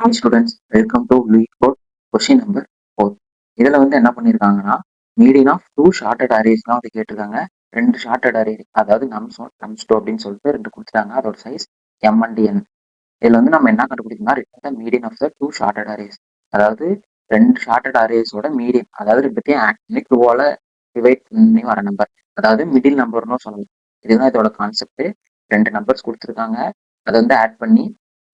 Hi students, welcome to LeetCode question number 4. இதில் வந்து என்ன பண்ணியிருக்காங்கன்னா மீடியன் ஆஃப் டூ ஷார்ட்டட் அரேஸ்லாம் வந்து கேட்டிருக்காங்க. ரெண்டு ஷார்ட்டட் அரே, அதாவது நம்ஸ் ஒன் நம்ஸ் டூ அப்படின்னு சொல்லிட்டு ரெண்டு கொடுத்துட்டாங்க. அதோட சைஸ் எம் அண்ட் என். இதில் வந்து நம்ம என்ன கண்டுபிடிக்கணும்னா return median of the two sorted arrays, அதாவது ரெண்டு ஷார்ட்டட் அரேஸோட மீடியன், அதாவது ரெண்டுத்தையும் ஆட் பண்ணி டூவால் டிவைட் பண்ணி வர நம்பர், அதாவது மிடில் நம்பர்னு சொல்லலாம். இதுதான் இதோட கான்செப்ட். ரெண்டு நம்பர்ஸ் கொடுத்துருக்காங்க, அதை வந்து ஆட் பண்ணி,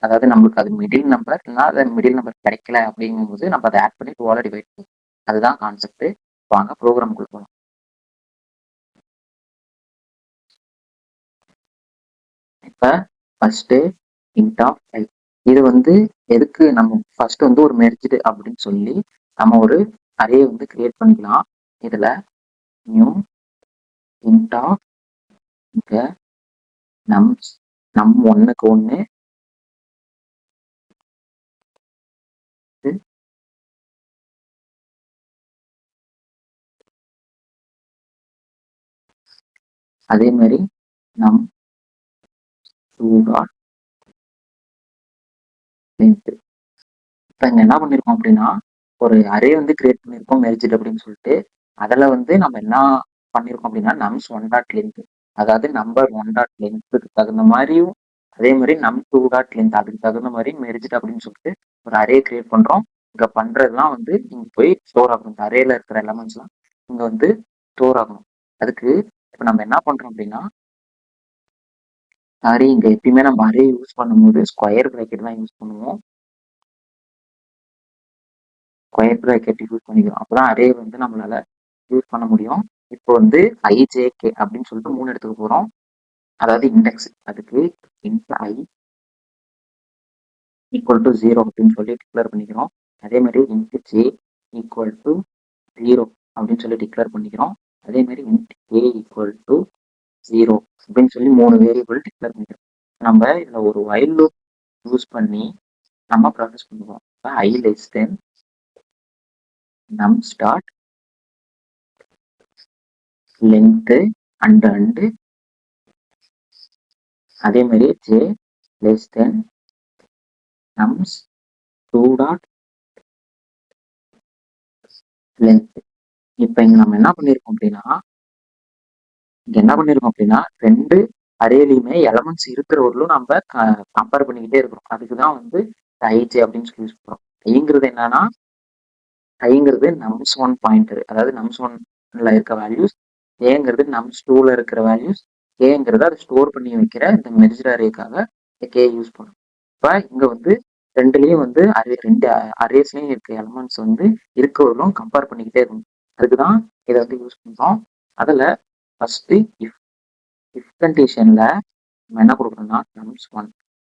அதாவது நம்மளுக்கு அது மிடில் நம்பர் இல்லைனா அது மிடில் நம்பர் கிடைக்கல அப்படிங்கும்போது நம்ம அதை ஆட் பண்ணி டூவால் டிவைட் பண்ணி, அதுதான் கான்செப்ட். வாங்க ப்ரோக்ராம் கொடுக்கலாம். இப்போ ஃபர்ஸ்ட் இன்ட் ஆஃப் ஐ, இது வந்து எதுக்கு நம்ம ஃபர்ஸ்ட் வந்து ஒரு மெர்ஜ்டு அப்படின்னு சொல்லி நம்ம ஒரு அரே வந்து கிரியேட் பண்ணிக்கலாம். இதுல நியூ இன்ட் ஆஃப் இங்க நம் ஒன்னுக்கு ஒன்று, அதே மாதிரி நம் டூ டாட் லென்த். இப்போ இங்க என்ன பண்ணிருக்கோம் அப்படின்னா ஒரு அரே வந்து கிரியேட் பண்ணியிருக்கோம் மெர்ஜ்டு அப்படின்னு சொல்லிட்டு. அதில் வந்து நம்ம என்ன பண்ணியிருக்கோம் அப்படின்னா நம்ஸ் ஒன் டாட் லென்த், அதாவது நம்பர் ஒன் டாட் லென்த்துக்கு தகுந்த மாதிரியும், அதே மாதிரி நம் டூ டாட் லென்த் அதுக்கு தகுந்த மாதிரி மெர்ஜ்டு அப்படின்னு சொல்லிட்டு ஒரு அரே கிரியேட் பண்றோம். இங்க பண்றதுலாம் வந்து இங்க போய் ஸ்டோர் ஆகணும். இந்த அரேல இருக்கிற எலமெண்ட்ஸ்லாம் இங்க வந்து ஸ்டோர் ஆகணும். அதுக்கு இப்போ நம்ம என்ன பண்றோம் அப்படின்னா, சாரி, இங்க எப்பயுமே நம்ம அரே யூஸ் பண்ணும்போது ஸ்கொயர் பிராக்கெட் தான் யூஸ் பண்ணுவோம். ஸ்கொயர் பிராக்கெட் யூஸ் பண்ணிக்கிறோம், அப்பதான் அரே வந்து நம்மளால யூஸ் பண்ண முடியும். இப்போ வந்து ஐஜேகே அப்படின்னு சொல்லிட்டு 3 எடுத்துக்க போறோம், அதாவது இண்டெக்ஸ். அதுக்கு இன்ட் ஐ ஈக்குவல் டு 0 அப்படின்னு சொல்லி டிக்ளேர் பண்ணிக்கிறோம். அதே மாதிரி இன்ட் ஜே ஈக்குவல் டு 0 அப்படின்னு சொல்லி டிக்ளேர் பண்ணிக்கிறோம். அதே மாதிரி இன்ட் ஏ ஈக்குவல் டு 0 அப்படின்னு சொல்லி 3 வேரியபிள் டிக்ளேர் பண்ணிக்கிறோம். நம்ம இதுல ஒரு வைல் லூப் யூஸ் பண்ணி நம்ம ப்ராசஸ் பண்ணுவோம். இப்போ ஐ லெஸ் தென் நம் ஸ்டார்ட் லென்த் அண்ட் அதே மாதிரி J less than nums two dot length. இப்போ இங்க நம்ம என்ன பண்ணிருக்கோம் அப்படின்னா ரெண்டு அரேலையுமே எலமெண்ட்ஸ் இருக்கிறவர்களும் நம்ம கம்பேர் பண்ணிக்கிட்டே இருக்கிறோம். அதுக்குதான் வந்து ஐஜே அப்படின்னு சொல்லி யூஸ் பண்றோம். ஐங்கிறது என்னன்னா, ஐங்கிறது நம்ஸ் ஒன் பாயிண்டர், அதாவது நம்ஸ் ஒன்ல இருக்க வேல்யூஸ். ஏங்கிறது நம்ஸ் டூல இருக்கிற வேல்யூஸ். கேங்கிறது அதை ஸ்டோர் பண்ணி வைக்கிற இந்த மெர்ஜ்டு அரேக்காக கே யூஸ் பண்ணும். இப்போ இங்க வந்து ரெண்டுலயும் வந்து ரெண்டு அரேஸ்லயும் இருக்க எலமெண்ட்ஸ் வந்து இருக்கவர்களும் கம்பேர் பண்ணிக்கிட்டே இருக்கணும். அதுக்குதான் இதை வந்து யூஸ் பண்றோம். அதுல ஃபர்ஸ்ட் இஃப் கண்டிஷன்ல நம்ம என்ன கொடுக்கணும்னா நம்ஸ் ஒன்,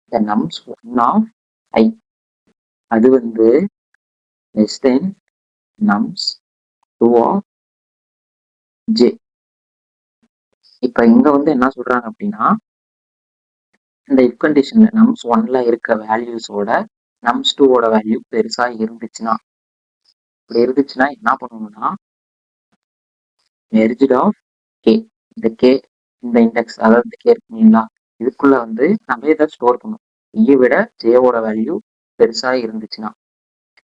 இந்த நம்ஸ் ஒன் ஆஃப் ஐ அது வந்து less than nums two of J. இப்ப இங்க வந்து என்ன சொல்றாங்க அப்படின்னா, இந்த இஃப் கண்டிஷன்ல நம்ஸ் ஒன்ல இருக்க வேல்யூஸோட நம்ஸ் டூவோட வேல்யூ பெருசா இருந்துச்சுன்னா, இப்படி இருந்துச்சுன்னா என்ன பண்ணணும்னா மெர்ஜ்டு ஆஃப் கே, இந்த கே இந்த இண்டெக்ஸ், அதாவது இந்த கே இருக்குங்களா, இதுக்குள்ள வந்து நம்ம இதை ஸ்டோர் பண்ணும். இதை விட ஜேவோட வேல்யூ பெருசா இருந்துச்சுன்னா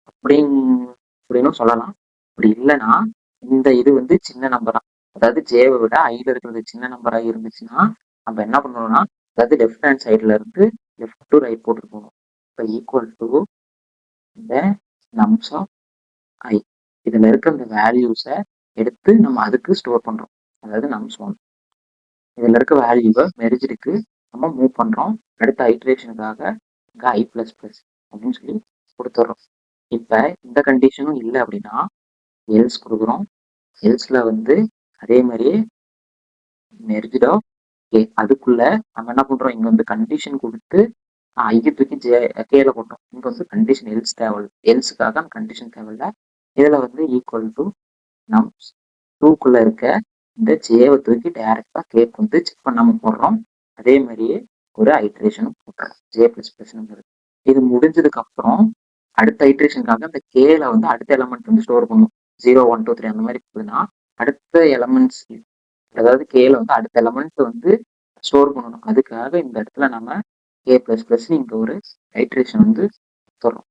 அப்படின்னு சொல்லலாம். அப்படி இல்லைன்னா இந்த இது வந்து சின்ன நம்பரா, அதாவது ஜேவை விட ஐல இருக்கிறது சின்ன நம்பரா இருந்துச்சுன்னா நம்ம என்ன பண்ணணும்னா, அதாவது லெஃப்ட் ஹேண்ட் சைட்ல இருந்து லெஃப்ட் டு ரைட் போட்டு போகணும். இப்போ ஈக்குவல் டு இந்த நம்ஸ் ஆஃப் ஐ, இதுல இருக்க இந்த வேல்யூஸை எடுத்து நம்ம அதுக்கு ஸ்டோர் பண்றோம், அதாவது நம்ஸ் ஒன். இதுல இருக்க வேல்யூவை மெர்ஜ்டுக்கு நம்ம மூவ் பண்றோம். அடுத்த ஐட்ரேஷனுக்காக இங்க ஐ பிளஸ் பிளஸ் அப்படின்னு சொல்லி கொடுத்துட்றோம். இப்ப இந்த கண்டிஷனும் இல்லை அப்படின்னா எல்ஸ் கொடுக்குறோம். எல்ஸ்ல வந்து அதே மாதிரியே மெர்ஜ்டு ஆஃப் கே, அதுக்குள்ள நம்ம என்ன பண்றோம், இங்க வந்து கண்டிஷன் கொடுத்து ஐயை தூக்கி கேல போட்டோம். இங்க வந்து கண்டிஷன் எல்ஸ் தேவையில்லை, எல்ஸுக்காக கண்டிஷன் தேவையில்லை. இதுல வந்து ஈக்குவல் டு நம்ஸ் டூக்குள்ள இருக்க இந்த ஜேவை தூக்கி டைரக்டா கேக்கு வந்து செக் பண்ணாம போடுறோம். அதே மாதிரியே ஒரு ஐட்ரேஷனும் போட்டுறோம், ஜே பிளஸ் பிளஸ். இது முடிஞ்சதுக்கு அப்புறம் அடுத்த ஐட்ரேஷனுக்காக இந்த கேல வந்து அடுத்த எலமெண்ட் வந்து ஸ்டோர் பண்ணும். 0 1 2 3 அந்த மாதிரி போகுதுன்னா அடுத்த எலமெண்ட்ஸ், அதாவது கேல வந்து அடுத்த எலமெண்ட் வந்து ஸ்டோர் பண்ணணும். அதுக்காக இந்த இடத்துல நம்ம கே பிளஸ் பிளஸ் இங்க ஒரு ஐட்ரேஷன் வந்து சொல்றோம்.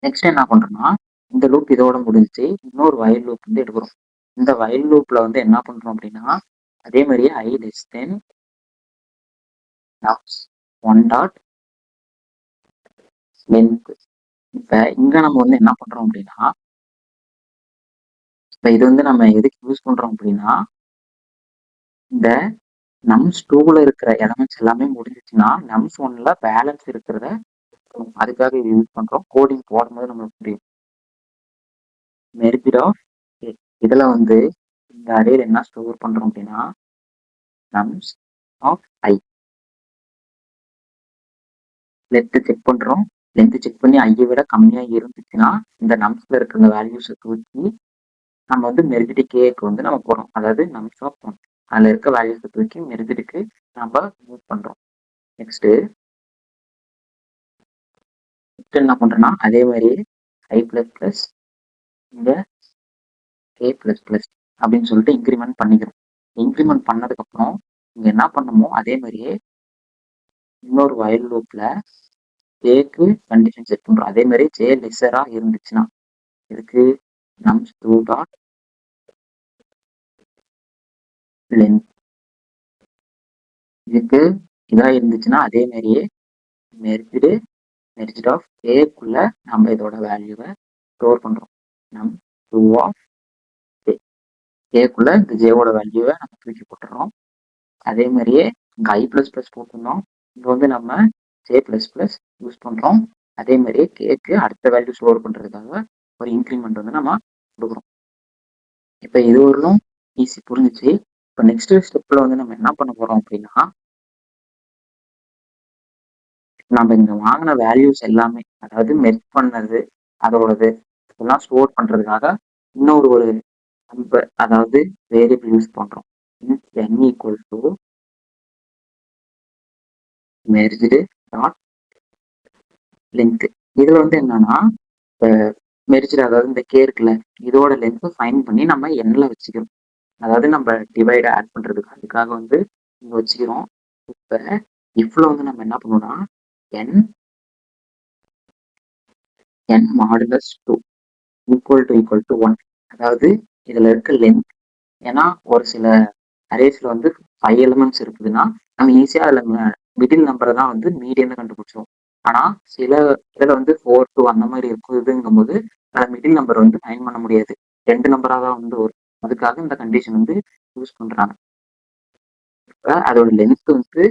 நெக்ஸ்ட் என்ன பண்றோம்னா இந்த லூப் இதோட முடிஞ்சு இன்னொரு வயல் லூப் வந்து எடுக்கிறோம். இந்த வயல் லூப்ல வந்து என்ன பண்றோம் அப்படின்னா அதே மாதிரியே i less than one dot length. இப்ப இங்க நம்ம வந்து என்ன பண்றோம் அப்படின்னா இப்ப இது வந்து நம்ம எதுக்கு யூஸ் பண்றோம் அப்படின்னா இந்த நம்ஸ் டூல இருக்கிற எலமெண்ட்ஸ் எல்லாமே முடிஞ்சிச்சுன்னா நம்ஸ் ஒன்ல பேலன்ஸ் இருக்கிறத அதுக்காக இது யூஸ் பண்றோம். கோடிங் போடும்போது நம்மளுக்கு புரியும். மெர்ஜ் ஆஃப் இதுல வந்து இந்த அரேல என்ன ஸ்டோர் பண்றோம் அப்படின்னா nums of I. Length check பண்றோம். லென்த் செக் பண்ணி ஐயை விட கம்மியா இருந்துச்சுன்னா இந்த நம்ஸ்ல இருக்கிற வேல்யூஸை தூக்கி நம்ம வந்து மெர்ஜ்டு கேக்கு வந்து நம்ம போடுறோம். அதாவது நம்ஸ் ஆஃப் ஒன் அதுல இருக்க வேல்யூஸை தூக்கி மெர்ஜ்டுக்கு நம்ம மூவ் பண்றோம். நெக்ஸ்ட் என்ன பண்றோம்னா அதே மாதிரி ஐ பிளஸ் பிளஸ் இந்த கே பிளஸ் பிளஸ் அப்படின்னு சொல்லிட்டு இன்க்ரிமெண்ட் பண்ணிக்கிறோம். இன்க்ரிமெண்ட் பண்ணதுக்கு அப்புறம் இங்க என்ன பண்ணமோ அதே மாதிரியே இன்னொரு வயல் லூப்ல ஜேக்கு கண்டிஷன் செட் பண்றோம். அதே மாதிரி ஜே லெஸரா இருந்துச்சுன்னா இதுக்கு நம்ஸ் டூ டாட் லென்த் இதுக்கு இதா இருந்துச்சுன்னா அதே மாதிரியே மெர்ஜ்டு ஆஃப் கேக்குள்ள நம்ம இதோட வேல்யூவை ஸ்டோர் பண்றோம். நம் டூ ஆஃப் கேக்குள்ள இந்த ஜேவோட வேல்யூவை நம்ம தூக்கி போட்டுறோம். அதே மாதிரியே இங்க ஐ பிளஸ் பிளஸ் போட்டிருந்தோம். இங்க வந்து நம்ம ஜே பிளஸ் பிளஸ் யூஸ் பண்றோம். அதே மாதிரியே கேக்கு அடுத்த வேல்யூ ஸ்டோர் பண்றதுக்காக ஒரு இன்க்ரிமெண்ட் வந்து நம்ம கொடுக்குறோம். இப்ப இது வரலும் ஈஸி புரிஞ்சிச்சு. இப்போ நெக்ஸ்ட் ஸ்டெப்ல வந்து நம்ம என்ன பண்ண போறோம் அப்படின்னா நம்ம இங்க வாங்கின வேல்யூஸ் எல்லாமே அதாவது மெர்ஜ் பண்ணது அதோடது இதெல்லாம் ஸ்டோர் பண்றதுக்காக இன்னொரு ஒரு அதாவது வேரியபிள் யூஸ் பண்றோம். n equal to merged dot length. இதுல வந்து என்னன்னா மெர்ஜ்டு அதாவது இந்த கே இருக்குல்ல இதோட லென்த்தை ஃபைன் பண்ணி நம்ம எண்ணில் வச்சுக்கிறோம். அதாவது நம்ம டிவைட ஆட் பண்றதுக்கு அதுக்காக வந்து இங்க வச்சுக்கிறோம். இப்ப இஃப்ல வந்து நம்ம என்ன பண்ணுவோம்னா n மாடுலஸ் 2 ஈக்குவல் டு 1. அதாவது இதுல இருக்க லென்த் ஏன்னா ஒரு சில அரேஸ்ல வந்து 5 எலிமெண்ட்ஸ் இருக்குதுன்னா நம்ம ஈஸியா அதுல மிடில் நம்பரை தான் வந்து மீடியம் கண்டுபிடிச்சோம். ஆனா சில இதுல வந்து 4 2 அந்த மாதிரி இருக்குதுங்கும் போது மிடில் நம்பர் வந்து ஃபைன் பண்ண முடியாது. 2 நம்பரா தான் வந்து வரும். அதுக்காக இந்த கண்டிஷன் வந்து யூஸ் பண்றாங்க. இப்ப அதோட லென்த் வந்து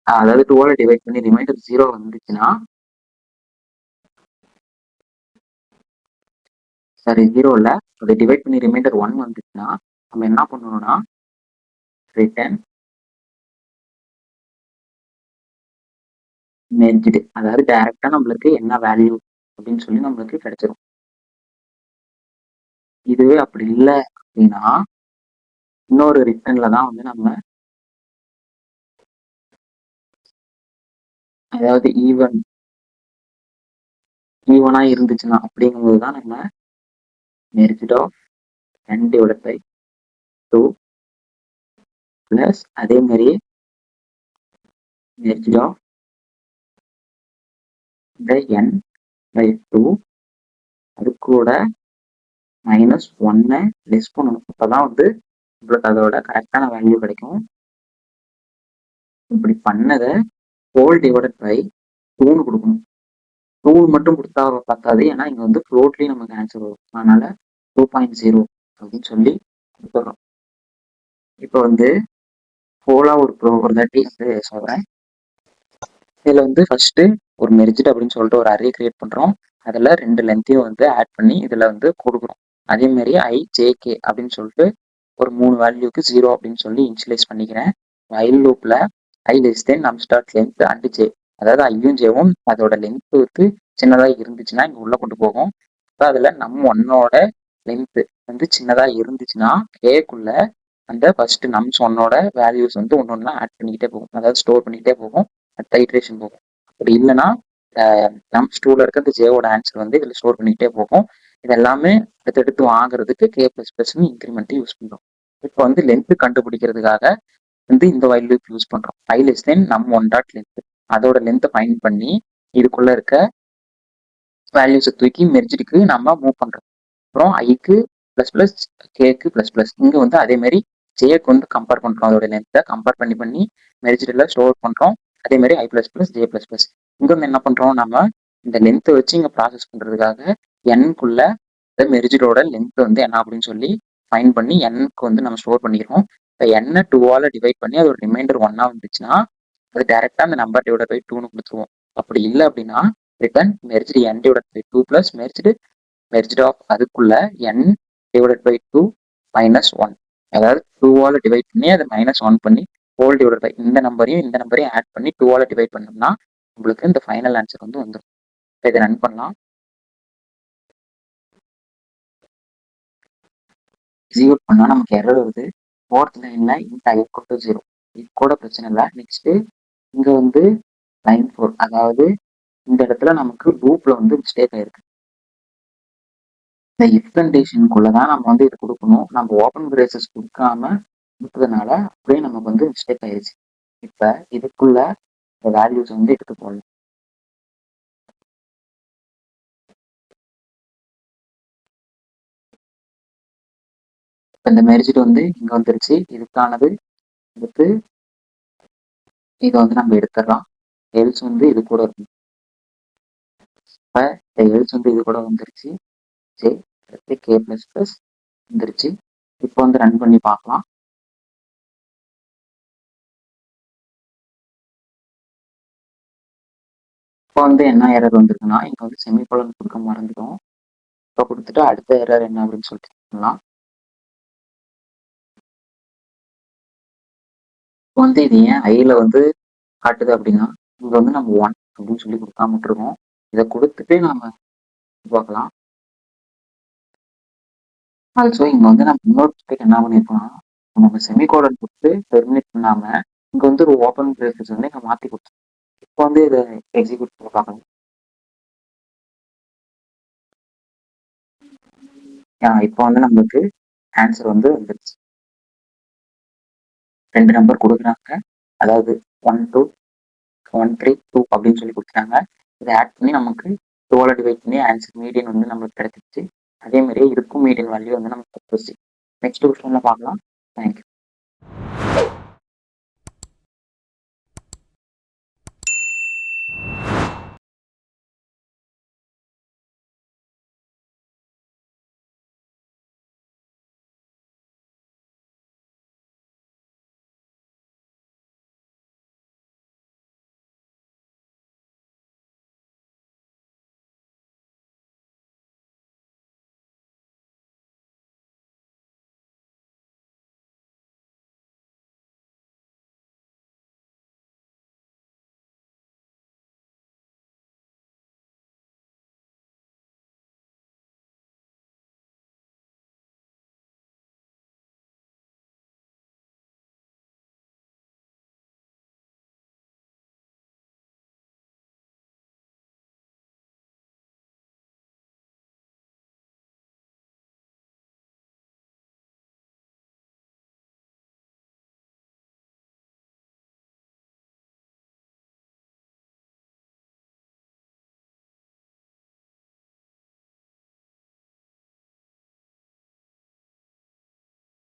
அதாவது 2 டிவைட் பண்ணி ரிமைண்டர் 0 வந்துச்சுன்னா சாரி 0 இல்ல அதை டிவைட் பண்ணி ரிமைண்டர் 1 வந்துச்சுன்னா நம்ம என்ன பண்ணணும்னா ரிட்டர்ன் மெர்ஜ்டு அதாவது டைரக்டா நம்மளுக்கு என்ன வேல்யூ அப்படின்னு சொல்லி நம்மளுக்கு கிடைச்சிடும். இதுவே அப்படி இல்லை அப்படின்னா இன்னொரு ரிட்டர்ன்ல தான் வந்து நம்ம அதாவது ஈவனா இருந்துச்சுன்னா அப்படிங்கும்போது தான் நம்ம merged of n divide by 2 plus அதே மாதிரி மெர்ஜ்டு ஆஃப் இந்த n பை 2 அது கூட மைனஸ் 1 லெஸ் பண்ணணும். அப்பதான் வந்து உங்களுக்கு அதோட கரெக்டான வேல்யூ கிடைக்கும். இப்படி பண்ணதை ஹோல் டிவைடட் பை 2 கொடுக்கணும். 2 மட்டும் கொடுத்தா பார்த்தாது. ஏன்னா இங்க வந்து ஃப்ளோட்லயும் நமக்கு ஆன்சர் வரும். அதனால 2.0 அப்படின்னு சொல்லி கொடுத்துறோம். இப்போ வந்து ஹோலா ஒரு தாட்டி வந்து சொல்றேன். இதுல வந்து ஃபர்ஸ்ட் ஒரு மெர்ஜ்டு அப்படின்னு சொல்லிட்டு ஒரு அரே கிரியேட் பண்றோம். அதுல 2 லென்த்தையும் வந்து ஆட் பண்ணி இதுல வந்து கொடுக்குறோம். அதே மாதிரி IJK அப்படின்னு சொல்லிட்டு ஒரு 3 வேல்யூக்கு 0 அப்படின்னு சொல்லி இனிஷியலைஸ் பண்ணிக்கிறேன். வைல் லூப்ல ஐ லெஸ் தென் நம் ஸ்டார்ட் லென்த் அண்ட் ஜே அதாவது ஐயும் ஜேவும் அதோட லென்த் வந்து சின்னதா இருந்துச்சுன்னா இங்க உள்ள கொண்டு போகும். இப்போ அதுல நம் ஒன்னோட லென்த் வந்து சின்னதா இருந்துச்சுன்னா கேக்குள்ள அந்த ஃபர்ஸ்ட் நம்ஸ் ஒன்னோட வேல்யூஸ் வந்து ஒன்னொன்னா ஆட் பண்ணிக்கிட்டே போகும். அதாவது ஸ்டோர் பண்ணிக்கிட்டே போகும். டைட்ரேஷன் போகும். அப்படி இல்லைன்னா நம்ஸ் டூல இருக்க அந்த ஜேவோட ஆன்சர் வந்து இதுல ஸ்டோர் பண்ணிக்கிட்டே போகும். இது எல்லாமே அடுத்தடுத்து வாங்குறதுக்கு K plus plus increment use பண்றோம். இப்போ வந்து லென்த் கண்டுபிடிக்கிறதுக்காக வந்து இந்த வைல் லூப் யூஸ் பண்றோம். ஐ லெஸ் தென் நம் ஒன் டாட் லென்த் அதோட லென்த்தை ஃபைண்ட் பண்ணி இதுக்குள்ள இருக்க வேல்யூஸை தூக்கி மெர்ஜிடுக்கு நம்ம மூவ் பண்றோம். அப்புறம் ஐக்கு பிளஸ் பிளஸ், கேக்கு பிளஸ் பிளஸ். இங்க வந்து அதே மாதிரி ஜேக்கு வந்து கம்பேர் பண்றோம். அதோட லென்த்தை கம்பேர் பண்ணி பண்ணி மெர்ஜிடில் ஸ்டோர் பண்றோம். அதே மாதிரி i plus plus, j plus plus. இங்க வந்து என்ன பண்றோம், நம்ம இந்த லென்த்தை வச்சு இங்க ப்ராசஸ் பண்றதுக்காக என்குள்ள மெர்ஜிடோட லென்த் வந்து என்ன அப்படின்னு சொல்லி ஃபைன் பண்ணி என்க்கு வந்து நம்ம ஸ்டோர் பண்ணிக்கிறோம். இப்போ என்ன 2ஆல டிவைட் பண்ணி அதோட ரிமைண்டர் 1ஆ வந்துச்சுன்னா அது டைரக்டா அந்த நம்பர் டிவைட் பை 2ன்னு கொடுத்துருவோம். அப்படி இல்லை அப்படின்னா return merged n divide by 2 plus merged of அதுக்குள்ள n டிவைட் பை 2 மைனஸ் 1. அதாவது 2ஆல டிவைட் பண்ணி அதை -1 பண்ணி ஹோல் டிவைட் பை இந்த நம்பரையும் ஆட் பண்ணி 2ஆல டிவைட் பண்ணோம்னா உங்களுக்கு இந்த ஃபைனல் ஆன்சர் வந்து வந்துடும். இப்போ இதை ரன் பண்ணலாம். எக்ஸிக்யூட் பண்ணா நமக்கு எரர் வருது. 4th லைன்ல இன்ட் i equal to 0. இது கூட பிரச்சனை இல்லை. நெக்ஸ்ட் இங்க வந்து லைன் 4, அதாவது இந்த இடத்துல நமக்கு லூப்ல வந்து மிஸ்டேக் ஆயிருக்கு. இந்த இஃப் கண்டிஷனுக்குள்ளதான் நம்ம வந்து இது கொடுக்கணும். நம்ம ஓப்பன் பிரேசஸ் கொடுக்காம கொடுத்ததுனால அப்படியே நமக்கு வந்து மிஸ்டேக் ஆயிடுச்சு. இப்ப இதுக்குள்ள இந்த வேல்யூஸ் வந்து எடுத்து போடலாம். இந்த மெர்ஜ்டு வந்து இங்க வந்துருச்சு. இதுக்கானது எடுத்து இதை வந்து நம்ம எடுத்துடலாம். எல்ஸ் வந்து இது கூட இருக்கும். இப்ப இந்த எல்ஸ் வந்து இது கூட வந்துருச்சு. ஜே அடுத்து கே பிளஸ் பிளஸ் வந்துருச்சு. இப்போ வந்து ரன் பண்ணி பார்க்கலாம். இப்போ வந்து என்ன எரர் வந்திருக்குன்னா இங்க வந்து செமிகோலன் கொடுக்க மறந்துடும். இப்போ கொடுத்துட்டு அடுத்த எரர் என்ன அப்படின்னு சொல்லிட்டு பண்ணலாம். இப்போ வந்து இது ஏன் ஐல வந்து காட்டுது அப்படின்னா இங்க வந்து நம்ம 1 அப்படின்னு சொல்லி கொடுக்காம இருக்கோம். இதை கொடுத்துட்டு நாம பார்க்கலாம். ஆல்சோ இங்க வந்து நம்ம இன்னொரு மிஸ்டேக் என்ன பண்ணிருக்கோம்னா நம்ம செமிகோலன் கொடுத்து டெர்மினேட் பண்ணாம இங்க வந்து ஒரு ஓப்பன் பிரேசஸ் வந்து இங்க மாத்தி கொடுத்தோம். இப்போ வந்து இதை எக்ஸிக்யூட் பண்ணி பார்க்கலாம். இப்போ வந்து நம்மளுக்கு ஆன்சர் வந்து வந்துருச்சு. 2 நம்பர் கொடுக்குறாங்க. அதாவது 1 2 1 3 2 அப்படின்னு சொல்லி கொடுத்துட்டாங்க. இதை ஆட் பண்ணி நமக்கு 2ஆல டிவைட் பண்ணி ஆன்சர் மீடியன் வந்து நம்மளுக்கு கிடைச்சிருச்சு. அதே மாதிரியே இருக்கும் மீடியன் வேல்யூ வந்து நமக்கு கிடைச்சிருச்சு. நெக்ஸ்ட் கொஸ்டின்ல பார்க்கலாம். தேங்க்யூ.